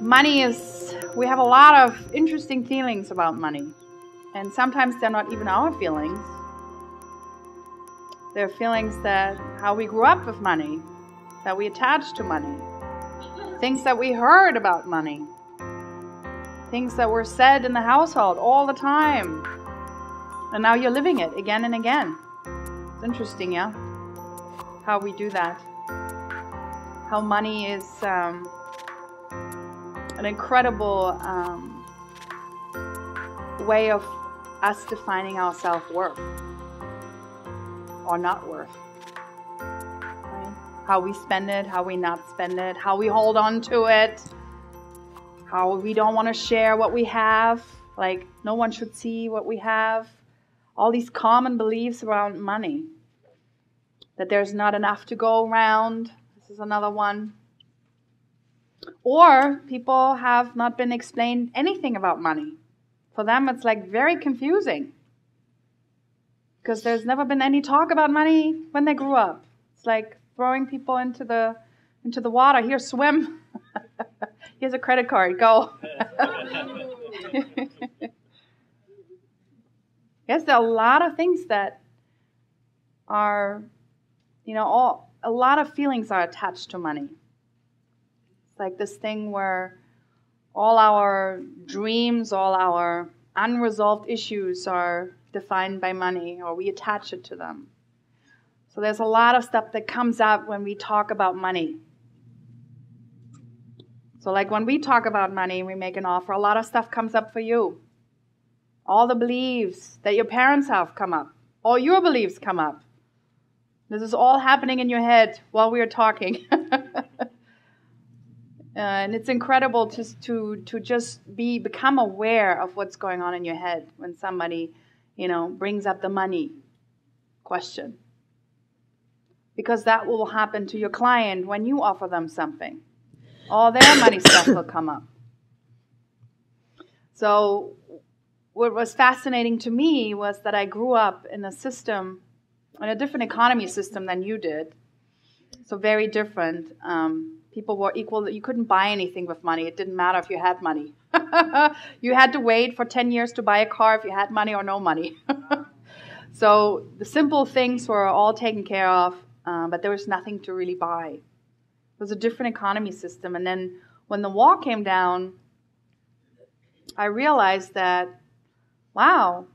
we have a lot of interesting feelings about money. And sometimes they're not even our feelings. They're feelings that how we grew up with money, that we attach to money, things that we heard about money, things that were said in the household all the time. And now you're living it again and again. It's interesting, yeah? How we do that. How money is an incredible way of us defining our self-worth or not worth. Right? How we spend it, how we not spend it, how we hold on to it, how we don't want to share what we have, like no one should see what we have. All these common beliefs around money, that there's not enough to go around. This is another one. Or people have not been explained anything about money. For them, it's like very confusing. Because there's never been any talk about money when they grew up. It's like throwing people into the water. Here, swim. Here's a credit card. Go. Yes, there are a lot of things that are, a lot of feelings are attached to money. It's like this thing where all our dreams, all our unresolved issues are defined by money, or we attach it to them. So there's a lot of stuff that comes up when we talk about money. So like when we talk about money, we make an offer, a lot of stuff comes up for you. All the beliefs that your parents have come up. All your beliefs come up. This is all happening in your head while we are talking. And it's incredible to just become aware of what's going on in your head when somebody, brings up the money question. Because that will happen to your client when you offer them something. All their money stuff will come up. So what was fascinating to me was that I grew up in a system, in a different economy system than you did. So very different. People were equal. You couldn't buy anything with money. It didn't matter if you had money. You had to wait for 10 years to buy a car if you had money or no money. So the simple things were all taken care of, but there was nothing to really buy. It was a different economy system. And then when the wall came down, I realized that, wow,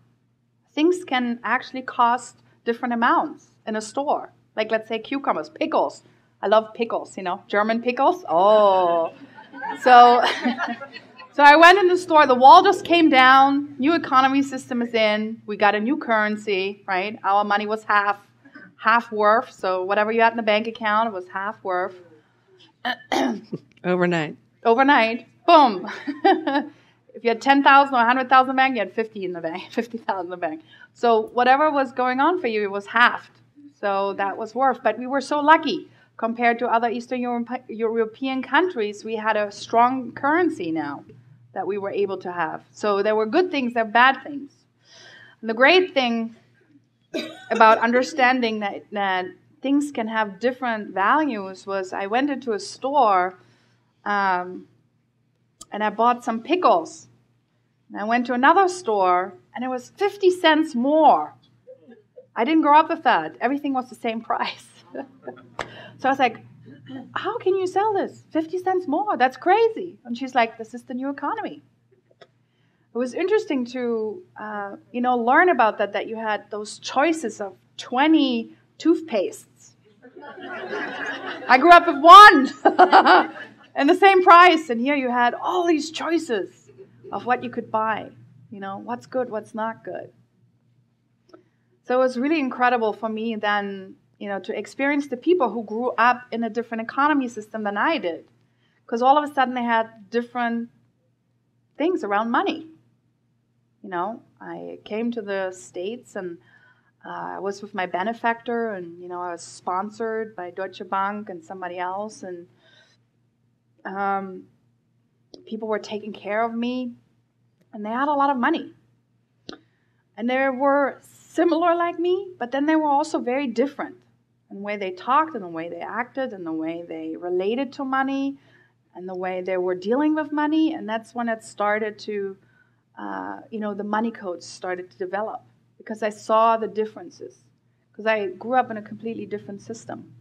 things can actually cost different amounts in a store. Like, let's say cucumbers, pickles. I love pickles, German pickles. Oh. So I went in the store. The wall just came down. New economy system is in. We got a new currency, right? Our money was half worth. So whatever you had in the bank account, it was half worth. Overnight. Boom. If you had 10,000 or 100,000 in the bank, you had 50 in the bank, 50,000 in the bank. So whatever was going on for you, it was halved. So that was worth. But we were so lucky. Compared to other Eastern European countries, we had a strong currency now that we were able to have. So there were good things, there were bad things. And the great thing about understanding that things can have different values was I went into a store and I bought some pickles. And I went to another store and it was 50 cents more. I didn't grow up with that. Everything was the same price. So I was like, how can you sell this? 50 cents more? That's crazy. And she's like, this is the new economy. It was interesting to, learn about that you had those choices of 20 toothpastes. I grew up with one and the same price. And here you had all these choices of what you could buy. What's good, what's not good. So it was really incredible for me then, to experience the people who grew up in a different economy system than I did. Because all of a sudden they had different things around money. I came to the States and I was with my benefactor and, I was sponsored by Deutsche Bank and somebody else. And people were taking care of me and they had a lot of money. And they were similar like me, but then they were also very different in the way they talked and the way they acted and the way they related to money. and the way they were dealing with money. And that's when it started to, the money codes started to develop, because I saw the differences, because I grew up in a completely different system.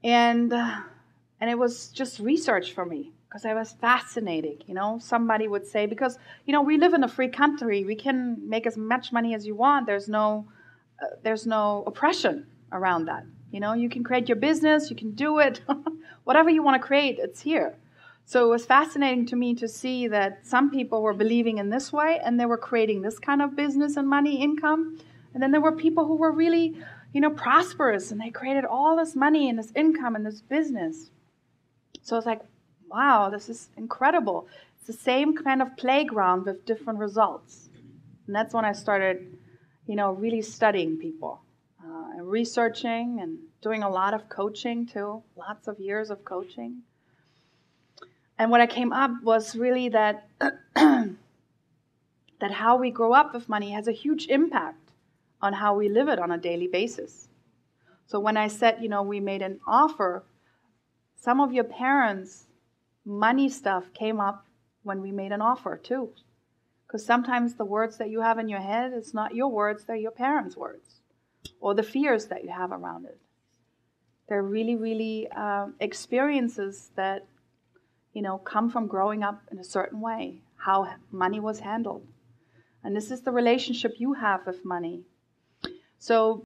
And it was just research for me, because I was fascinated. Somebody would say, because, we live in a free country, we can make as much money as you want. There's no oppression around that. You can create your business, you can do it. Whatever you want to create, it's here. So it was fascinating to me to see that some people were believing in this way, and they were creating this kind of business and money income. And then there were people who were really, prosperous, and they created all this money and this income and this business. So it's like, wow, this is incredible. It's the same kind of playground with different results. And that's when I started, really studying people, and researching and doing a lot of coaching too, lots of years of coaching. And what I came up was really that that how we grow up with money has a huge impact on how we live it on a daily basis. So when I said, we made an offer, some of your parents' money stuff came up when we made an offer too. Because sometimes the words that you have in your head, it's not your words, they're your parents' words. Or the fears that you have around it. They're really, really experiences that, come from growing up in a certain way, how money was handled. And this is the relationship you have with money. So